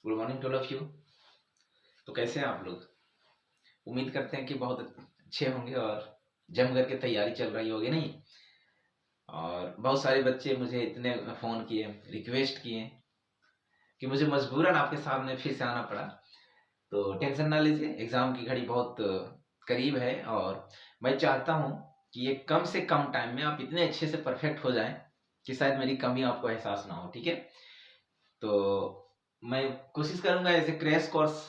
Good morning to all of you. तो कैसे हैं आप लोग? उम्मीद करते हैं कि बहुत अच्छे होंगे और जम करके तैयारी चल रही होगी नहीं। और बहुत सारे बच्चे मुझे इतने फ़ोन किए, रिक्वेस्ट किए कि मुझे मजबूरन आपके सामने फिर से आना पड़ा। तो टेंशन ना लीजिए, एग्ज़ाम की घड़ी बहुत करीब है और मैं चाहता हूँ कि ये कम से कम टाइम में आप इतने अच्छे से परफेक्ट हो जाएं कि शायद मेरी कमी आपको एहसास ना हो। ठीक है, तो मैं कोशिश करूंगा एज ए क्रैश कोर्स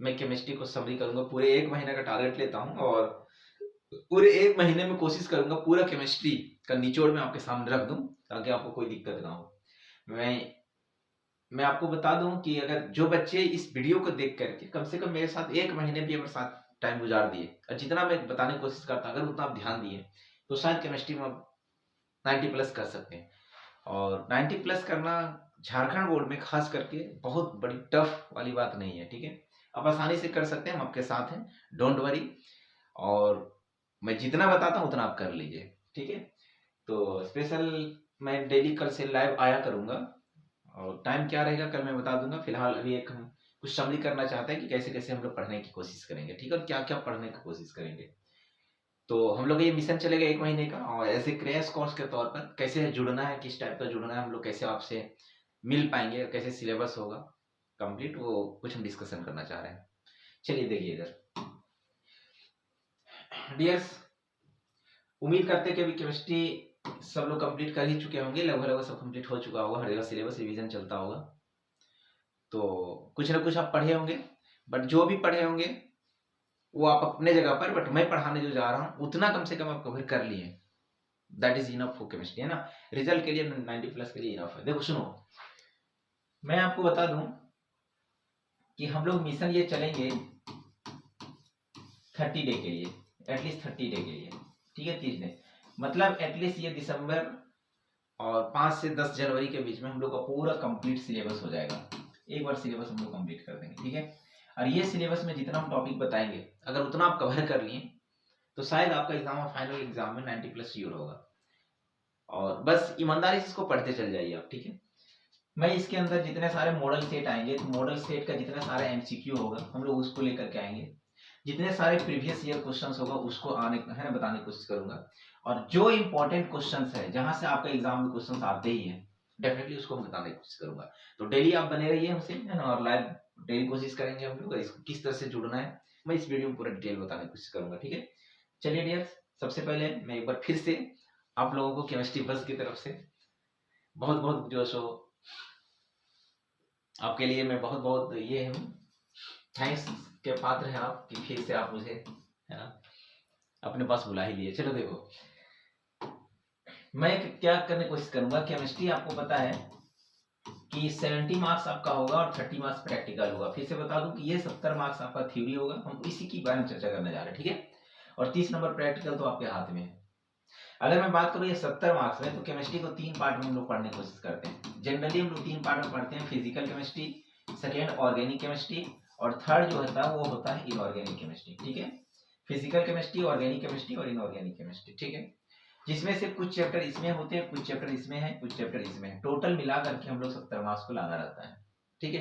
मैं केमिस्ट्री को समरी करूंगा। पूरे 1 महीने का टारगेट लेता हूं और पूरे 1 महीने में कोशिश करूंगा पूरा केमिस्ट्री का निचोड़ में आपके सामने रख दूं ताकि आपको कोई दिक्कत ना हो। मैं आपको बता दूं कि अगर जो बच्चे इस वीडियो को देख करके कम से कम मेरे साथ 1 महीने भी अगर साथ टाइम गुजार दिए और जितना मैं बताने की कोशिश करता अगर उतना आप ध्यान दिए तो शायद केमिस्ट्री में आप 90 प्लस कर सकते हैं। और 90 प्लस करना झारखंड बोर्ड में खास करके बहुत बड़ी टफ वाली बात नहीं है। ठीक है, आप आसानी से कर सकते हैं, हम आपके साथ हैं, डोंट वरी। और मैं जितना बताता हूँ उतना आप कर लीजिए। ठीक है, तो स्पेशल मैं डेली कल से लाइव आया करूंगा और टाइम क्या रहेगा कल मैं बता दूंगा। फिलहाल अभी एक हम कुछ समरी करना चाहते हैं कि कैसे कैसे हम लोग पढ़ने की कोशिश करेंगे। ठीक है, और क्या क्या पढ़ने की कोशिश करेंगे। तो हम लोग ये मिशन चलेगा 1 महीने का और ऐसे क्रैश कोर्स के तौर पर कैसे जुड़ना है, किस टाइप का जुड़ना है, हम लोग कैसे आपसे मिल पाएंगे, कैसे सिलेबस होगा कंप्लीट, वो कुछ हम डिस्कशन करना चाह रहे हैं। चलिए देखिए इधर डियर्स, उम्मीद करते हैं कि अभी केमिस्ट्री सब लोग कंप्लीट कर ही चुके होंगे, लगभग सब कंप्लीट हो चुका होगा, हर जगह सिलेबस रिवीजन चलता होगा। तो कुछ ना कुछ आप पढ़े होंगे, बट जो भी पढ़े होंगे वो आप अपने जगह पर, बट मैं पढ़ाने जो जा रहा हूँ उतना कम से कम आप कवर कर लिए। That is enough for chemistry, है ना। रिजल्ट के लिए 90 प्लस के लिए इनफ है। देखो सुनो, मैं आपको बता दूं कि हम लोग मिशन ये चलेंगे 30 डे के लिए, एटलीस्ट 30 डे के लिए। ठीक है, 30 डे मतलब एटलीस्ट ये दिसंबर और 5 से 10 जनवरी के बीच में हम लोग का पूरा कंप्लीट सिलेबस हो जाएगा। एक बार सिलेबस हम लोग कंप्लीट कर देंगे। ठीक है, और ये सिलेबस में जितना हम टॉपिक बताएंगे अगर उतना आप कवर कर लिए तो शायद आपका एग्जाम और फाइनल एग्जाम में 90 प्लस श्योर होगा। और बस ईमानदारी से इसको पढ़ते चल जाइए आप। ठीक है, मैं इसके अंदर जितने सारे मॉडल सेट आएंगे तो मॉडल सेट का जितना सारा एमसीक्यू होगा हम लोग उसको लेकर के आएंगे, जितने सारे प्रीवियस ईयर क्वेश्चंस होगा उसको आने है ना बताने की कोशिश करूंगा। और जो इंपॉर्टेंट क्वेश्चंस है जहां से आपका एग्जाम में क्वेश्चंस आते ही हैं डेफिनेटली उसको हम बताने की कोशिश करूंगा। तो डेली आप बने रहिए हमसे, है ना, और लाइव डेली कोशिश करेंगे हम लोग इसको किस तरह से जुड़ना है मैं इस वीडियो में पूरा डिटेल बताने की कोशिश करूंगा। ठीक है, चलिए डियर्स, सबसे पहले मैं एक बार फिर से आप लोगों को केमिस्ट्री बस की तरफ से बहुत बहुत जो सो आपके लिए मैं बहुत बहुत ये हूँ थैंक्स के पात्र हैं आप कि फिर से आप मुझे, है ना, अपने पास बुला ही लिए। चलो देखो, मैं क्या करने की कोशिश करूंगा। केमिस्ट्री आपको पता है कि 70 मार्क्स आपका होगा और 30 मार्क्स प्रैक्टिकल होगा। फिर से बता दूं कि ये 70 मार्क्स आपका थ्योरी होगा, हम इसी की बारे में चर्चा करने जा रहे हैं। ठीक है, और 30 नंबर प्रैक्टिकल तो आपके हाथ में है। अगर मैं बात करूं ये 70 मार्क्स में, तो केमिस्ट्री को 3 पार्ट में हम लोग पढ़ने की कोशिश करते हैं। जनरली हम लोग 3 पार्ट में पढ़ते हैं, physical chemistry, second organic chemistry और थर्ड जो होता है वो होता है इनऑर्गेनिक केमिस्ट्री। ठीक है, फिजिकल केमिस्ट्री, ऑर्गेनिक केमिस्ट्री और इनऑर्गेनिक केमिस्ट्री। ठीक है, जिसमें से कुछ चैप्टर इसमें होते हैं, कुछ चैप्टर इसमें है, कुछ चैप्टर इसमें है। टोटल मिला करके हम लोग 70 मार्क्स को लाना रहता है। ठीक है,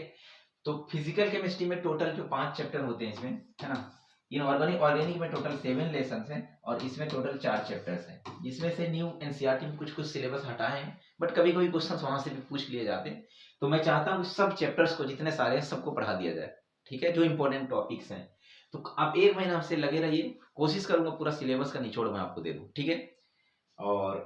तो फिजिकल केमिस्ट्री में टोटल जो 5 चैप्टर होते हैं इसमें, है ना, इनऑर्गेनिक ऑर्गेनिक में टोटल 7 लेसन है और इसमें टोटल 4 चैप्टर्स हैं। जिसमें से न्यू एनसीईआरटी में कुछ कुछ सिलेबस हटाए हैं, बट कभी कभी क्वेश्चन वहां से भी पूछ लिए जाते हैं। तो मैं चाहता हूँ सब चैप्टर्स को जितने सारे हैं सबको पढ़ा दिया जाए। ठीक है, जो इंपॉर्टेंट टॉपिक्स हैं। तो आप 1 महीना हमसे लगे रहिए, कोशिश करूंगा पूरा सिलेबस का निचोड़ मैं आपको दे दूं। ठीक है, और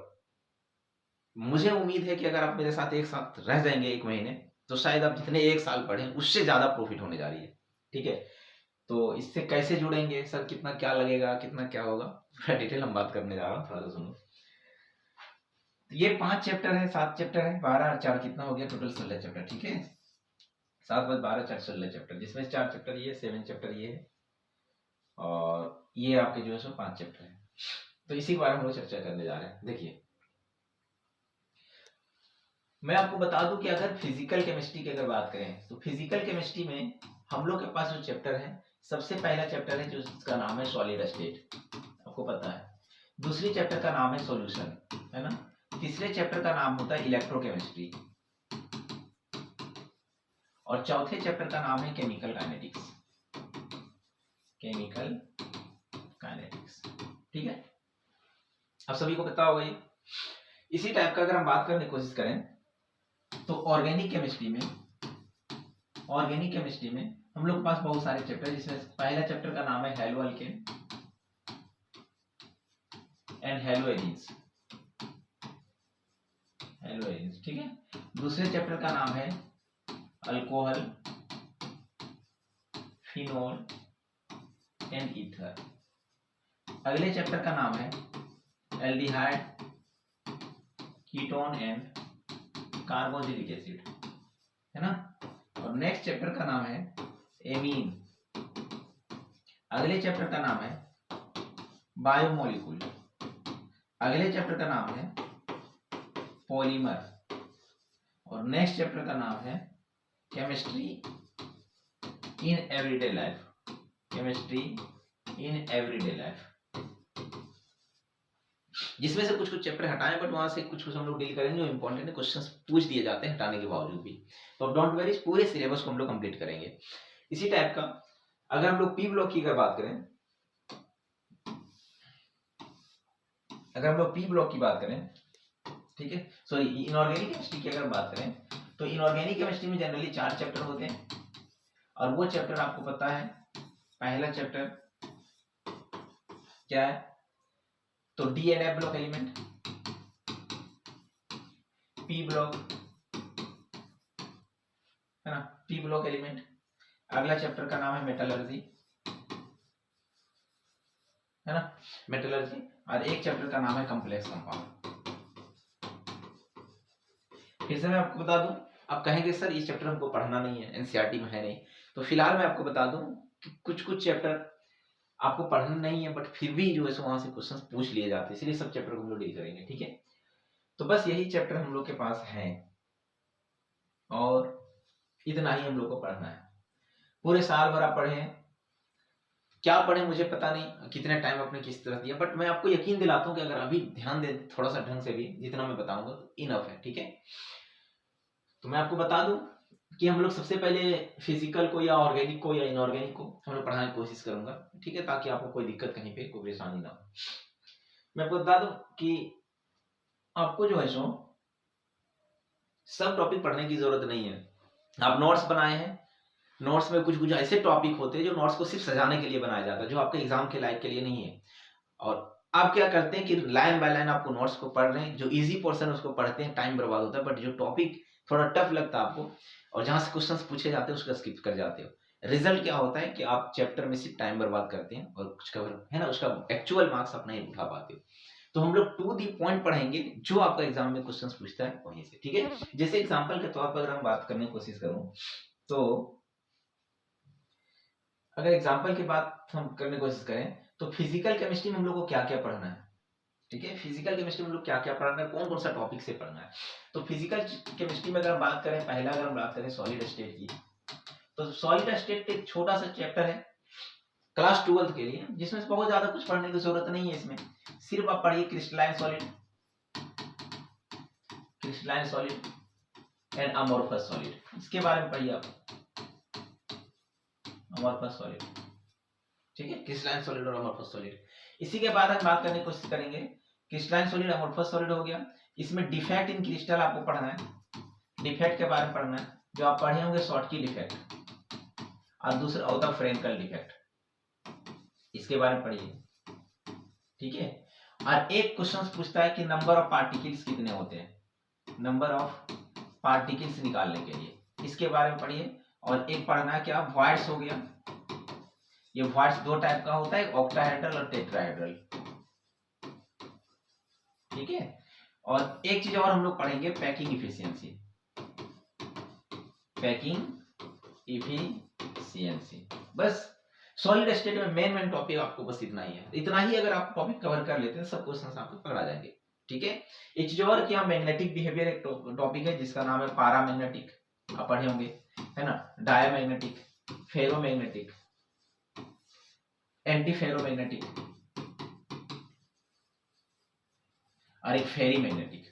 मुझे उम्मीद है कि अगर आप मेरे साथ एक साथ रह जाएंगे 1 महीने तो शायद आप जितने 1 साल पढ़े उससे ज्यादा प्रॉफिट होने जा रही है। ठीक है, तो इससे कैसे जुड़ेंगे सर, कितना क्या लगेगा, कितना क्या होगा, थोड़ा डिटेल हम बात करने जा रहा हूँ, थोड़ा सा सुनो। तो ये 5 चैप्टर है, 7 चैप्टर है, 12 और 4 कितना हो गया, टोटल 16 चैप्टर। ठीक है, 7 + 12 4 16 चैप्टर, जिसमें 4 चैप्टर ये, 7 चैप्टर ये है और ये आपके जो है सो 5 चैप्टर है। तो इसी के बारे में हम लोग चर्चा करने जा रहे हैं। देखिए, मैं आपको बता दूं कि अगर फिजिकल केमिस्ट्री की अगर बात करें तो फिजिकल केमिस्ट्री में हम लोग के पास जो चैप्टर है, सबसे पहला चैप्टर है जो जिसका नाम है सॉलिड स्टेट, आपको पता है। दूसरे चैप्टर का नाम है सॉल्यूशन, है ना। तीसरे चैप्टर का नाम होता है इलेक्ट्रोकेमिस्ट्री और चौथे चैप्टर का नाम है केमिकल काइनेटिक्स। केमिकल काइनेटिक्स, ठीक है, अब सभी को पता होगा ये। इसी टाइप का अगर हम बात करने की कोशिश करें तो ऑर्गेनिक केमिस्ट्री में हम लोग के पास बहुत सारे चैप्टर, जिसमें पहला चैप्टर का नाम है hello alkane and hello arenes, ठीक है। दूसरे चैप्टर का नाम है अल्कोहल, फिनोल एंड ईथर। अगले चैप्टर का नाम है aldehyde, ketone and carboxylic acid, है ना। और नेक्स्ट चैप्टर का नाम है एमीन। अगले चैप्टर का नाम है बायोमोलिक्यूल। अगले चैप्टर का नाम है पॉलीमर। और नेक्स्ट चैप्टर का नाम है केमिस्ट्री इन एवरीडे लाइफ, जिसमें से कुछ चैप्टर हटाएं, बट वहां से कुछ हम लोग डील करेंगे जो इंपॉर्टेंट है, क्वेश्चंस पूछ दिए जाते हैं हटाने के बावजूद भी। तो डोंट वरी, पूरे सिलेबस को हम लोग कंप्लीट करेंगे। इसी टाइप का अगर हम लोग पी ब्लॉक की अगर बात करें, ठीक है, सॉरी इनऑर्गेनिक केमिस्ट्री की अगर बात करें तो इनऑर्गेनिक केमिस्ट्री में जनरली 4 चैप्टर होते हैं, और वो चैप्टर आपको पता है। पहला चैप्टर क्या है, तो D and F block element, P block, है ना, पी ब्लॉक एलिमेंट। अगला चैप्टर का नाम है मेटलर्जी, है ना, मेटलर्जी। और एक चैप्टर का नाम है कॉम्प्लेक्स कंपाउंड। फिर से मैं आपको बता दूं, आप कहेंगे सर ये चैप्टर हमको पढ़ना नहीं है, एनसीईआरटी में है नहीं, तो फिलहाल मैं आपको बता दूं कि कुछ चैप्टर आपको पढ़ना नहीं है, बट फिर भी जो है वहां से क्वेश्चंस पूछ लिए जाते हैं, इसलिए सब चैप्टर को हम लोग डील करेंगे, ठीक है। तो बस यही चैप्टर हम लोग के पास है, और इतना ही हम लोग को पढ़ना है। पूरे साल भर आप पढ़े, क्या पढ़े मुझे पता नहीं, कितने टाइम आपने किस तरह दिया, बट मैं आपको यकीन दिलाता हूँ कि अगर अभी ध्यान दे थोड़ा सा ढंग से भी, जितना मैं बताऊंगा तो इनफ है, ठीक है। तो मैं आपको बता दूं कि हम लोग सबसे पहले फिजिकल को या ऑर्गेनिक को या इनऑर्गेनिक को हम लोग पढ़ाने की कोशिश करूंगा, ठीक है, ताकि आपको कोई दिक्कत कहीं पे कोई परेशानी ना हो। मैं आपको बता दूं कि आपको जो है सो सब टॉपिक पढ़ने की जरूरत नहीं है। आप नोट्स बनाए हैं, नोट्स में कुछ ऐसे टॉपिक होते हैं जो नोट्स को सिर्फ सजाने के लिए बनाया जाता है, जो आपके एग्जाम के लायक के लिए नहीं है। और आप क्या करते हैं कि लाइन बाय लाइन आपको नोट्स को पढ़ रहे हैं, जो इजी पोर्शन है उसको पढ़ते हैं, टाइम बर्बाद होता है, बट जो टॉपिक थोड़ा टफ लगता है आपको और जहां से क्वेश्चंस पूछे जाते हैं उसका स्किप कर जाते हो। रिजल्ट क्या होता है कि आप चैप्टर में सिर्फ टाइम बर्बाद करते हैं और कुछ कवर, है ना, उसका एक्चुअल मार्क्स आप नहीं उठा पाते हो। तो हम लोग टू दी पॉइंट पढ़ेंगे, जो आपका एग्जाम में क्वेश्चंस पूछता है वहीं से, ठीक है। जैसे एग्जांपल के तौर पर अगर हम बात करने की कोशिश करूं, तो अगर एग्जांपल की बात हम करने की कोशिश करें तो फिजिकल केमिस्ट्री में हम लोग को क्या क्या पढ़ना है, ठीक है। फिजिकल केमिस्ट्री में हम लोग क्या क्या पढ़ना है, कौन कौन सा टॉपिक से पढ़ना है। तो फिजिकल केमिस्ट्री में अगर हम बात करें, पहला अगर हम बात करें सॉलिड स्टेट की, तो सॉलिड स्टेट एक छोटा सा चैप्टर है क्लास 12 के लिए, जिसमें बहुत ज्यादा कुछ पढ़ने की जरूरत नहीं है। इसमें सिर्फ आप पढ़िए crystalline solid and amorphous solid, इसके बारे में पढ़िए आप, अमोर्फस सॉलिड, ठीक है, क्रिस्टलाइन सॉलिड और अमोर्फस सॉलिड। इसी के बाद हम बात करने की कोशिश करेंगे, क्रिस्टलाइन सॉलिड अमोर्फस सॉलिड हो गया। इसमें डिफेक्ट इन क्रिस्टल आपको पढ़ना है, डिफेक्ट के बारे में पढ़ना है, जो आप पढ़े होंगे शॉर्टकी डिफेक्ट और दूसरा होता है फ्रेंकल डिफेक्ट, इसके बारे में पढ़िए, ठीक है। और एक क्वेश्चन पूछता है कि नंबर ऑफ पार्टिकल्स कितने होते हैं, नंबर ऑफ पार्टिकल्स निकालने के लिए, इसके बारे में पढ़िए। और एक पढ़ना है क्या, वॉइड्स हो गया। ये वॉइड्स दो टाइप का होता है, ऑक्टाहेड्रल और टेट्राहेड्रल, ठीक है। और एक चीज और हम लोग पढ़ेंगे, पैकिंग इफिशियंसी, बस सॉलिड स्टेट में मेन टॉपिक आपको बस इतना ही है। इतना ही अगर आप टॉपिक कवर कर लेते हैं, सब क्वेश्चंस आपको पकड़ा जाएंगे, ठीक है। एक चीज और कि मैग्नेटिक बिहेवियर एक टॉपिक है जिसका नाम है पारामैग्नेटिक, आप पढ़े होंगे, है ना, डायमैग्नेटिक, फेरोमैग्नेटिक, एंटी फेरोमैग्नेटिक और एक फेरी मैग्नेटिक।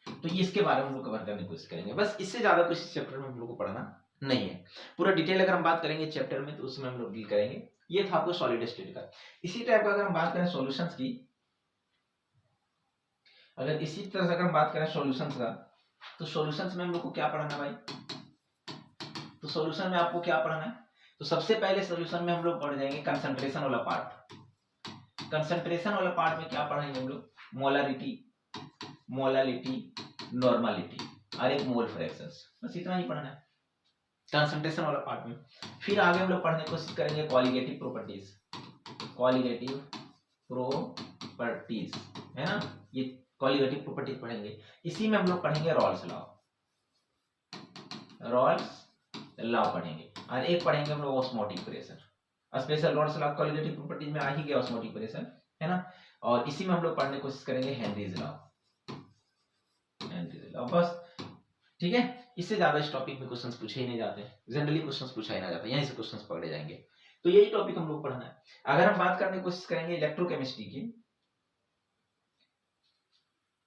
तो ये इसके बारे में हम लोग कवर करने की कोशिश करेंगे, बस इससे ज्यादा कुछ इस चैप्टर में हम लोग को पढ़ना नहीं है। पूरा डिटेल अगर हम बात करेंगे चैप्टर में तो उसमें हम लोग डील करेंगे। ये था आपको सॉलिड स्टेट का। इसी टाइप का अगर हम बात करें सॉल्यूशंस की, अगर इसी तरह से अगर हम बात करें सॉल्यूशंस का, तो सॉल्यूशंस में हम लोग को क्या पढ़ना है भाई? तो सॉल्यूशन में आपको क्या पढ़ना है? तो सबसे पहले सॉल्यूशन में हम लोग पढ़ जाएंगे कंसंट्रेशन वाला पार्ट। कंसंट्रेशन वाला पार्ट में क्या पढ़ेंगे हम लोग? मोलारिटी, मोलालिटी, नॉर्मालिटी और एक मोल फ्रैक्शंस, बस इतना ही पढ़ना है कंसंट्रेशन वाला पार्ट में। फिर आगे हम लोग पढ़ने की कोशिश करेंगे क्वालिटेटिव प्रॉपर्टीज, क्वालिटेटिव प्रॉपर्टीज है ना, ये क्वालिटेटिव प्रॉपर्टीज पढ़ेंगे। इसी में हम लोग पढ़ेंगे रॉल्स लॉ, रॉल्स लॉ पढ़ेंगे। और एक पढ़ेंगे हम लोग osmotic pressure, special Rawls law qualitative properties में आ ही गया ऑस्मोटिक प्रेशर है ना। और इसी में हम लोग पढ़ने की कोशिश करेंगे हेनरीज लॉ, हेनरीज लॉ, बस ठीक है। इससे ज्यादा इस टॉपिक में क्वेश्चंस पूछे ही नहीं जाते, जनरली क्वेश्चंस पूछा ही ना जाता, यहीं से क्वेश्चंस पकड़े जाएंगे। तो यही टॉपिक हम लोग पढ़ना है। अगर हम बात करने की कोशिश करेंगे इलेक्ट्रोकेमिस्ट्री की,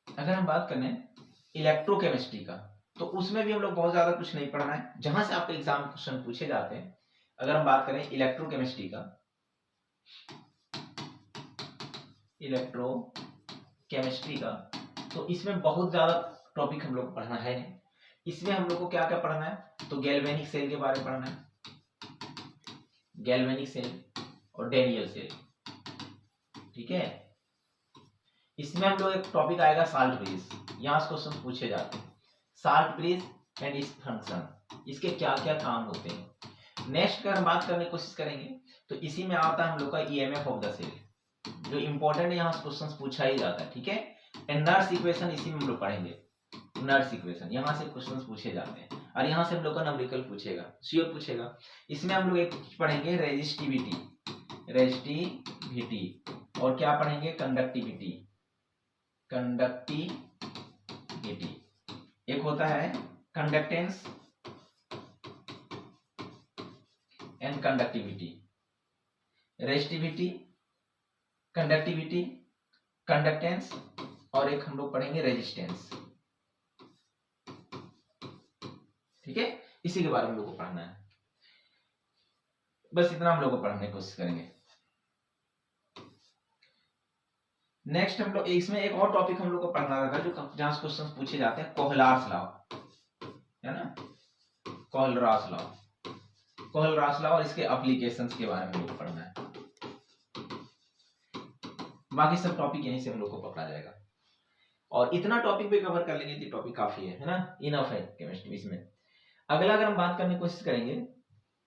अगर हम बात करें इलेक्ट्रोकेमिस्ट्री का, तो उसमें भी हम लोग बहुत ज्यादा कुछ नहीं पढ़ना है, जहां से आपके एग्जाम में क्वेश्चन पूछे जाते हैं। अगर हम बात करें इलेक्ट्रोकेमिस्ट्री का, इलेक्ट्रोकेमिस्ट्री का, तो इसमें बहुत ज्यादा टॉपिक हम लोग पढ़ना है नहीं। इसमें हम लोग को क्या क्या पढ़ना है? तो गैल्वेनिक सेल के बारे में पढ़ना है, गैल्वेनिक सेल और डैनियल सेल, ठीक है। इसमें हम लोग एक टॉपिक आएगा साल्ट ब्रिज, यहाँ से क्वेश्चन पूछे जाते हैं, salt bridge and its function, इसके क्या क्या काम होते हैं। नेक्स्ट अगर हम बात करने की कोशिश करेंगे तो इसी में आता है हम लोग का ईएमएफ ऑफ द सेल, जो इंपॉर्टेंट है, यहाँ से क्वेश्चन पूछा ही जाता है, ठीक है। एंड नर्स इक्वेशन इसी में हम लोग पढ़ेंगे, नर्स इक्वेशन, यहाँ से क्वेश्चंस पूछे जाते हैं और यहाँ से हम लोग का न्यूमेरिकल पूछेगा, श्योर पूछेगा। इसमें हम लोग एक पढ़ेंगे रेजिस्टिविटी, रेजिस्टिविटी, और क्या पढ़ेंगे? Conductivity, conductivity. एक होता है conductance and conductivity, resistivity, conductivity, conductance, और एक हम लोग पढ़ेंगे रेजिस्टेंस, ठीक है। इसी के बारे में हम लोग को पढ़ना है, बस इतना हम लोग को पढ़ने की कोशिश करेंगे। नेक्स्ट हम लोग इसमें एक और टॉपिक हम लोग को पढ़ना रहेगा, जो जहां से क्वेश्चंस पूछे जाते हैं, कोहलरास लॉ है ना, कोहलरास लॉ, कोहलरास लॉ और इसके एप्लीकेशंस के बारे में हम लोग को पढ़ना है। बाकी सब टॉपिक यहीं से हम लोग को पकड़ा जाएगा, और इतना टॉपिक भी कवर कर लेंगे तो टॉपिक काफी है ना, इनफ है केमिस्ट्री इसमें। अगला अगर हम बात करने की कोशिश करेंगे,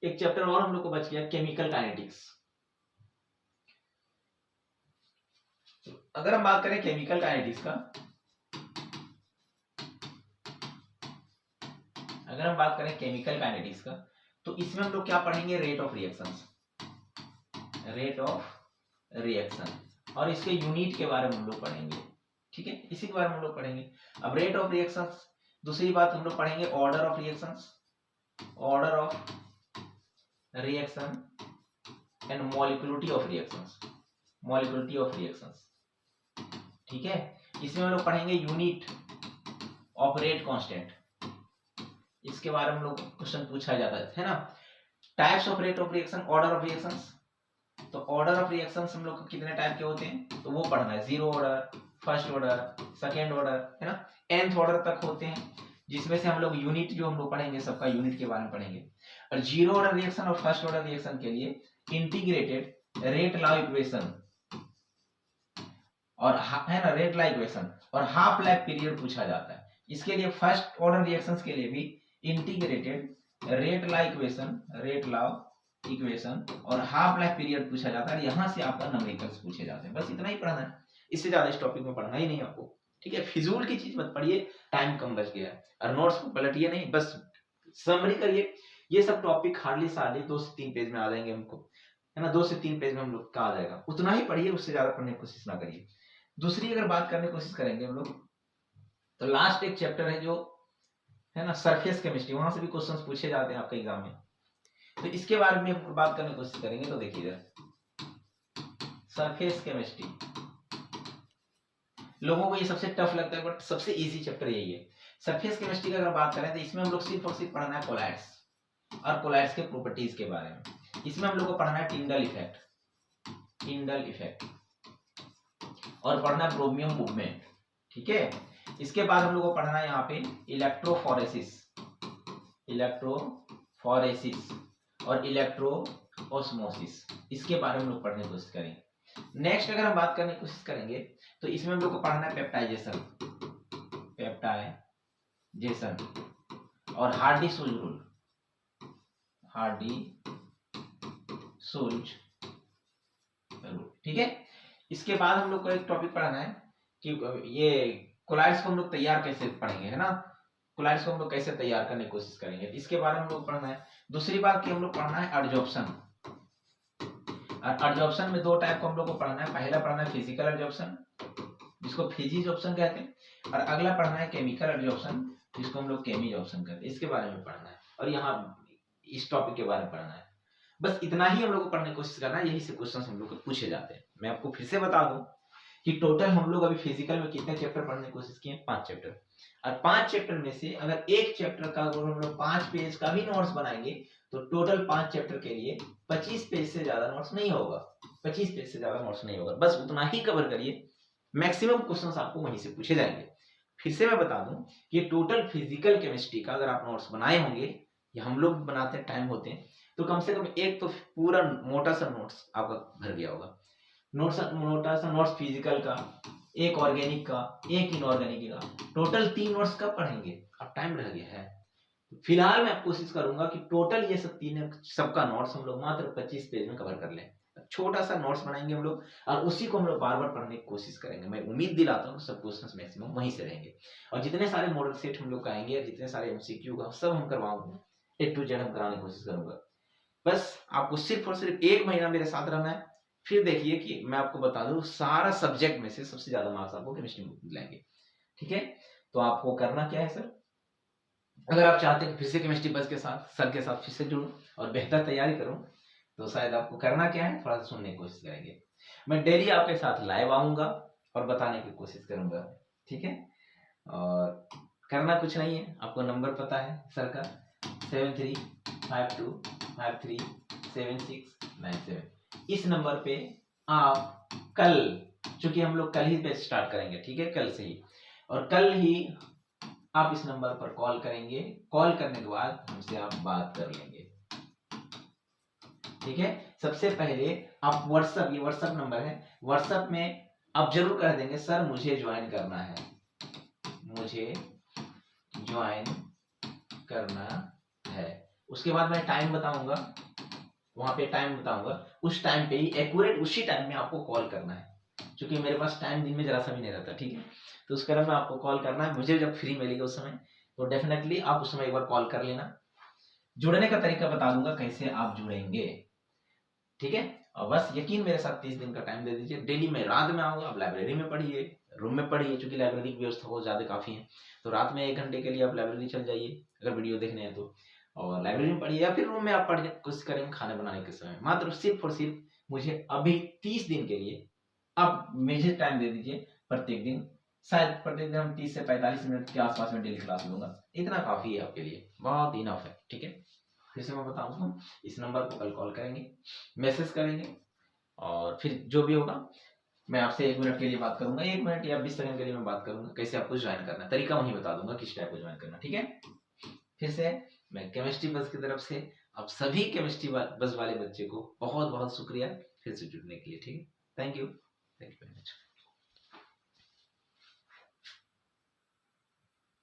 एक चैप्टर और हम लोग को बच गया, केमिकल काइनेटिक्स। अगर हम बात करें केमिकल काइनेटिक्स का, अगर हम बात करें केमिकल काइनेटिक्स का, तो इसमें हम लोग क्या पढ़ेंगे? Rate of reactions, rate of reaction, और इसके यूनिट के बारे में हम लोग पढ़ेंगे, ठीक है। इसी के बारे में हम लोग पढ़ेंगे। अब रेट ऑफ रिएक्शंस, दूसरी बात हम लोग पढ़ेंगे order of reactions, order of reaction and molecularity of reactions, molecularity of reactions, ठीक है। इसमें हम लोग पढ़ेंगे यूनिट ऑफ रेट कांस्टेंट, इसके बारे में हम लोग क्वेश्चन पूछा जाता है ना। Types of rate of reaction, order of reactions, तो ऑर्डर ऑफ रिएक्शंस हम लोग कितने टाइप के होते हैं, तो वो पढ़ना है, zero order, first order, second order है ना, nth ऑर्डर तक होते हैं, जिसमें से हम लोग यूनिट जो हम लोग पढ़ेंगे, सबका यूनिट के बारे में पढ़ेंगे। और जीरो ऑर्डर रिएक्शन और फर्स्ट ऑर्डर रिएक्शन के लिए इंटीग्रेटेड रेट लॉ इक्वेशन, और है ना, रेट लॉ इक्वेशन और हाफ लाइफ पीरियड पूछा जाता है। इसके लिए फर्स्ट ऑर्डर रिएक्शंस के लिए भी integrated rate law equation, rate law equation और हाफ लाइफ पीरियड पूछा जाता है। यहाँ से आपका न्यूमेरिकल्स पूछे जाते हैं, बस इतना ही पढ़ना है, इससे ज्यादा इस टॉपिक में पढ़ना ही नहीं आपको, ठीक है। फिजूल की चीज मत पढ़िए, टाइम कम बच गया है, और नोट्स को पलटिए नहीं, बस समरी करिए। ये सब टॉपिक हार्डली साढ़े 2 से 3 पेज में आ जाएंगे हमको, है ना, 2 से 3 पेज में हम लोग का आ जाएगा, उतना ही पढ़िए, उससे ज्यादा पढ़ने की कोशिश ना करिए। दूसरी अगर बात करने की कोशिश करेंगे हम लोग, तो लास्ट एक चैप्टर है जो है ना सरफेस केमिस्ट्री, वहां से भी क्वेश्चंस पूछे जाते हैं आपके एग्जाम में, तो इसके बारे में बात करने की कोशिश करेंगे। तो देखिए सरफेस केमिस्ट्री, लोगों को ये सबसे टफ लगता है, बट सबसे इजी चैप्टर यही है। सरफेस केमिस्ट्री की अगर बात करें तो इसमें हम लोग सिर्फ और सिर्फ पढ़ना है कोलाइड्स, और कोलाइड्स के प्रॉपर्टीज के बारे में। इसमें हम लोग को पढ़ना है टिंडल इफेक्ट और पढ़ना है ब्रोमियम मूवमेंट, ठीक है। इसके बाद हम लोग को पढ़ना है यहाँ पे इलेक्ट्रोफोरेसिस और इलेक्ट्रोऑस्मोसिस, इसके बारे में हम लोग पढ़ने की कोशिश करेंगे। नेक्स्ट अगर हम बात करने की कोशिश करेंगे तो इसमें हम लोग को पढ़ना है पेप्टाइजेशन और हार्डी-सुल्ज रूल, ठीक है। इसके बाद हम लोग को एक टॉपिक पढ़ना है कि ये कोलाइड्स को हम लोग तैयार कैसे पढ़ेंगे, है ना, कोलाइड्स को हम लोग कैसे तैयार करने की कोशिश करेंगे, इसके बारे में हम लोग पढ़ना है। दूसरी बात की हम लोग पढ़ना है एडजॉर्प्शन, और एडजॉर्प्शन में दो टाइप को हम लोग को पढ़ना है। पहला पढ़ना है फिजिकल एडजॉर्प्शन, जिसको फिजिजॉर्प्शन कहते हैं, और अगला पढ़ना है केमिकल एडजॉर्प्शन, जिसको हम लोग केमिजॉर्प्शन कहते हैं। इसके बारे में पढ़ना है और यहाँ इस टॉपिक के बारे में पढ़ना है। बस इतना ही हम लोग को पढ़ने की कोशिश करना है, यही से क्वेश्चन हम लोग को पूछे जाते हैं। मैं आपको फिर से बता दूं कि टोटल हम लोग अभी फिजिकल में कितने चैप्टर पढ़ने की कोशिश किए, 5 चैप्टर, और 5 चैप्टर में से अगर एक चैप्टर का अगर हम लोग 5 पेज का भी नोट्स बनाएंगे तो टोटल 5 चैप्टर के लिए 25 पेज से ज्यादा नोट्स नहीं होगा, 25 पेज से ज्यादा नोट्स नहीं होगा। बस उतना ही कवर करिए, मैक्सिमम क्वेश्चंस आपको वहीं से पूछे जाएंगे। फिर से मैं बता दूं कि टोटल फिजिकल केमिस्ट्री का अगर आप नोट्स बनाए होंगे, या हम लोग बनाते हैं, टाइम होते हैं, तो कम से कम एक तो पूरा मोटा सा नोट्स आपका भर गया होगा। मोटा सा नोट्स फिजिकल का, एक ऑर्गेनिक का, एक इनऑर्गेनिक का, टोटल 3 नोट्स कब पढ़ेंगे, अब टाइम रह गया है। फिलहाल मैं कोशिश करूंगा कि टोटल ये सब तीन सबका नोट्स हम लोग मात्र 25 पेज में कवर कर लें। छोटा सा नोट्स बनाएंगे हम लोग, और उसी को हम लोग बार बार पढ़ने की कोशिश करेंगे। मैं उम्मीद दिलाता हूँ सब क्वेश्चंस मैक्सिमम वहीं से रहेंगे, और जितने सारे मॉडल सेट हम लोग कराएंगे, जितने सारे एमसीक्यू का सब हम करवाऊंगा, A to Z हम कराने की कोशिश करूंगा। बस आपको सिर्फ और सिर्फ 1 महीना मेरे साथ रहना है, फिर देखिए कि मैं आपको बता दूं सारा सब्जेक्ट में से सबसे ज्यादा मार्क्स आपको केमिस्ट्री में मिलेंगे, ठीक है। तो आपको करना क्या है सर, अगर आप चाहते हैं फिर से केमिस्ट्री बस के साथ, सर के साथ फिर से जुड़ूं और बेहतर तैयारी करूं, तो शायद आपको करना क्या है, थोड़ा सा सुनने की कोशिश करेंगे। मैं डेली आपके साथ लाइव आऊंगा और बताने की कोशिश करूंगा, ठीक है। और करना कुछ नहीं है, आपको नंबर पता है सर का 7352537697। इस नंबर पे आप कल, चूंकि हम लोग कल ही पे स्टार्ट करेंगे, ठीक है, कल से ही, और कल ही आप इस नंबर पर कॉल करेंगे। कॉल करने के बाद हमसे आप बात कर लेंगे, ठीक है। सबसे पहले आप व्हाट्सएप, ये व्हाट्सएप नंबर है, व्हाट्सएप में आप जरूर कह देंगे सर मुझे ज्वाइन करना है, मुझे ज्वाइन करना है। उसके बाद मैं टाइम बताऊंगा, वहां पे टाइम बताऊंगा, उस टाइम पे ही एक्यूरेट उसी टाइम में आपको कॉल करना है, क्योंकि मेरे पास टाइम दिन में जरा सा भी नहीं रहता, ठीक है। तो उस कारण में आपको कॉल करना है, मुझे जब फ्री मिलेगी उस समय, तो डेफिनेटली आप उस समय एक बार कॉल कर लेना। जुड़ने का तरीका बता दूंगा कैसे आप जुड़ेंगे, ठीक है। और बस यकीन मेरे साथ 30 दिन का टाइम दे दीजिए। डेली मैं रात में आऊंगा, आप लाइब्रेरी में पढ़िए, रूम में पढ़िए, क्योंकि लाइब्रेरी की व्यवस्था बहुत ज्यादा काफी है, तो रात में 1 घंटे के लिए आप लाइब्रेरी चल जाइए अगर वीडियो देखने हैं तो, और लाइब्रेरी में पढ़िए, या फिर रूम में आप पढ़ने की कोशिश करेंगे खाने बनाने के समय। मात्र सिर्फ और सिर्फ मुझे अभी 30 दिन के लिए आप मुझे टाइम दे दीजिए प्रत्येक दिन, शायद प्रत्येक दिन हम 30 से 45 मिनट के आसपास में डेली क्लास लूंगा, इतना काफी है आपके लिए, बहुत इनफ है, ठीक है। फिर से मैं बताऊंगा, इस नंबर को कल कॉल करेंगे, मैसेज करेंगे, और फिर जो भी होगा मैं आपसे 1 मिनट के लिए बात करूंगा, 1 मिनट या 20 सेकंड के लिए मैं बात करूंगा, कैसे आपको ज्वाइन करना है, तरीका वहीं बता दूंगा किस टाइप को ज्वाइन करना, ठीक है। फिर से मैं केमिस्ट्री बस की तरफ से आप सभी केमिस्ट्री बस वाले बच्चे को बहुत बहुत शुक्रिया फिर से जुड़ने के लिए, ठीक है। Thank you very much.